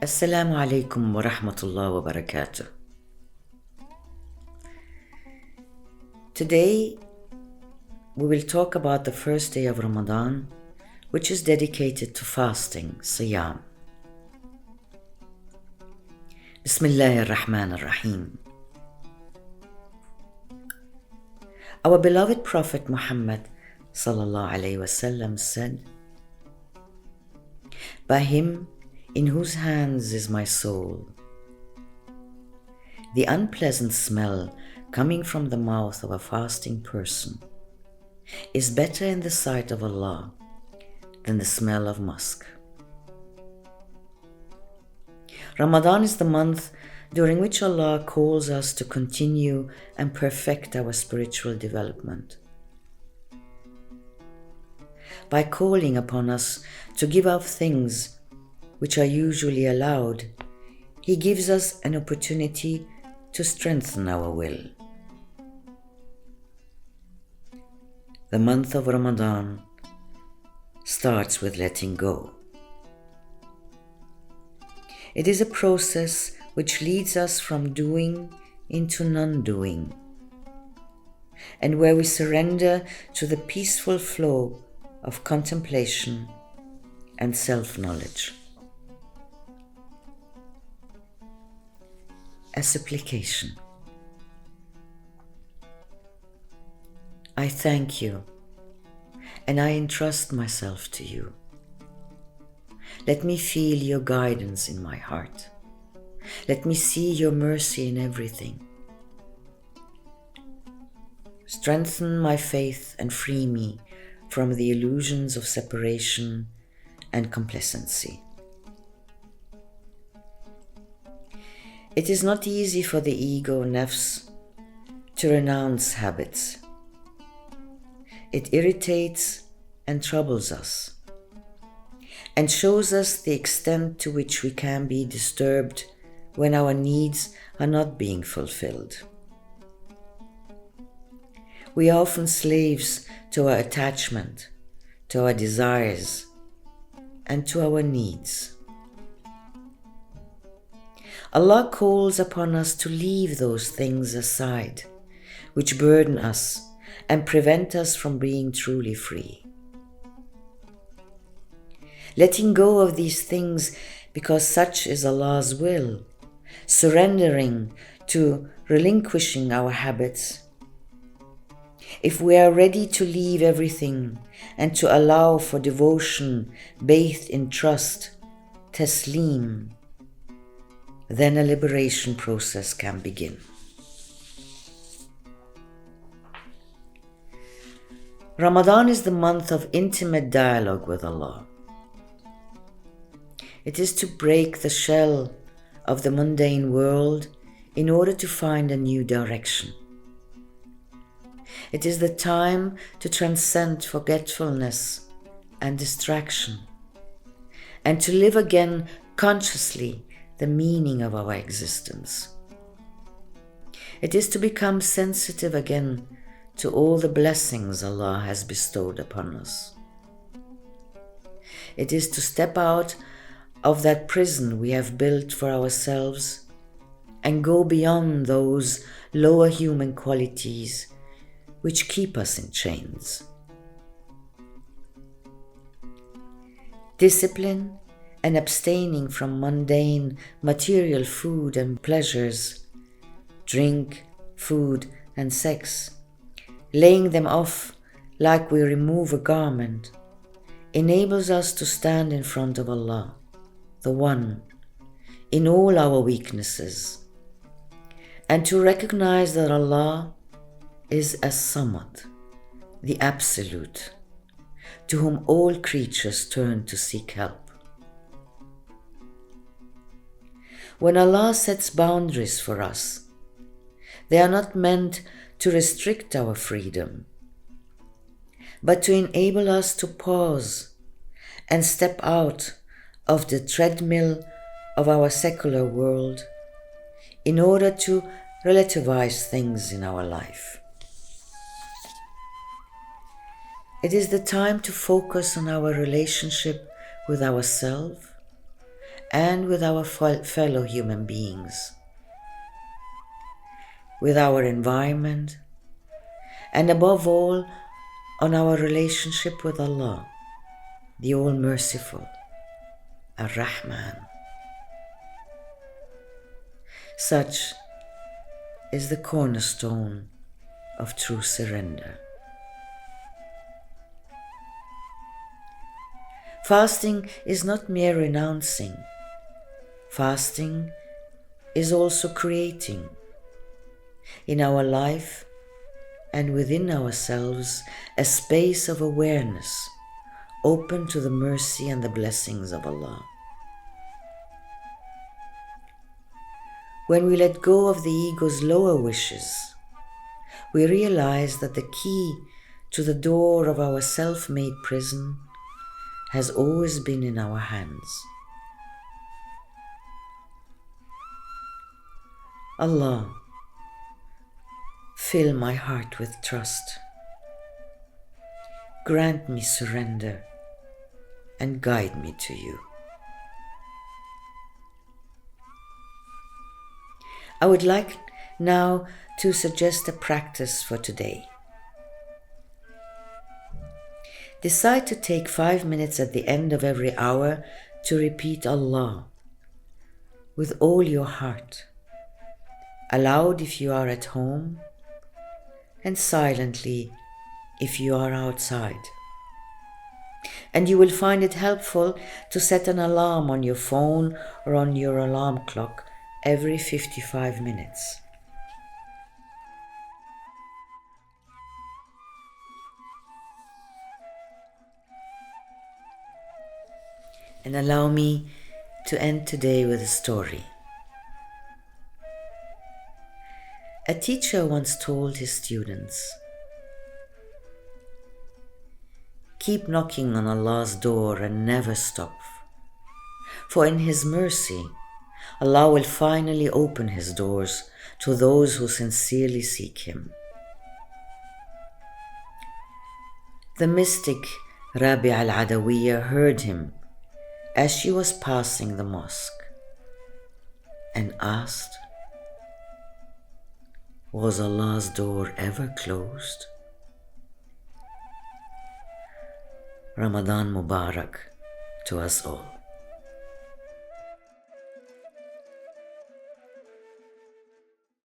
Assalamu alaikum wa rahmatullah wa barakatuh. Today we will talk about the first day of Ramadan, which is dedicated to fasting, ṣiyām. Bismillahir Rahmanir Rahim. Our beloved Prophet Muhammad sallallahu alaihi wasallam said, "By him in whose hands is my soul, the unpleasant smell coming from the mouth of a fasting person is better in the sight of Allah than the smell of musk." Ramadan is the month during which Allah calls us to continue and perfect our spiritual development. By calling upon us to give up things which are usually allowed, He gives us an opportunity to strengthen our will. The month of Ramadan starts with letting go. It is a process which leads us from doing into non-doing, and where we surrender to the peaceful flow of contemplation and self-knowledge. A supplication. I thank you, and I entrust myself to you. Let me feel your guidance in my heart. Let me see your mercy in everything. Strengthen my faith and free me from the illusions of separation and complacency. It is not easy for the ego, nafs, to renounce habits. It irritates and troubles us, and shows us the extent to which we can be disturbed when our needs are not being fulfilled. We are often slaves to our attachment, to our desires, and to our needs. Allah calls upon us to leave those things aside, which burden us and prevent us from being truly free. Letting go of these things because such is Allah's will, surrendering to relinquishing our habits. If we are ready to leave everything and to allow for devotion bathed in trust, taslim, then a liberation process can begin. Ramadan is the month of intimate dialogue with Allah. It is to break the shell of the mundane world in order to find a new direction. It is the time to transcend forgetfulness and distraction, and to live again consciously the meaning of our existence. It is to become sensitive again to all the blessings Allah has bestowed upon us. It is to step out of that prison we have built for ourselves and go beyond those lower human qualities which keep us in chains. Discipline and abstaining from mundane material food and pleasures, drink, food, and sex, laying them off like we remove a garment, enables us to stand in front of Allah, the One, in all our weaknesses, and to recognize that Allah is as-Samad, the Absolute, to whom all creatures turn to seek help. When Allah sets boundaries for us, they are not meant to restrict our freedom, but to enable us to pause and step out of the treadmill of our secular world in order to relativize things in our life. It is the time to focus on our relationship with ourselves and with our fellow human beings, with our environment, and above all, on our relationship with Allah, the All-Merciful, Ar-Rahman. Such is the cornerstone of true surrender. Fasting is not mere renouncing. Fasting is also creating in our life and within ourselves a space of awareness open to the mercy and the blessings of Allah. When we let go of the ego's lower wishes, we realize that the key to the door of our self-made prison has always been in our hands. Allah, fill my heart with trust. Grant me surrender and guide me to you. I would like now to suggest a practice for today. Decide to take 5 minutes at the end of every hour to repeat Allah with all your heart, aloud if you are at home, and silently if you are outside. And you will find it helpful to set an alarm on your phone or on your alarm clock every 55 minutes. And allow me to end today with a story. A teacher once told his students, "Keep knocking on Allah's door and never stop. For in His mercy, Allah will finally open His doors to those who sincerely seek Him." The mystic Rabi al-Adawiyya heard him as she was passing the mosque and asked, "Was Allah's door ever closed?" Ramadan Mubarak to us all.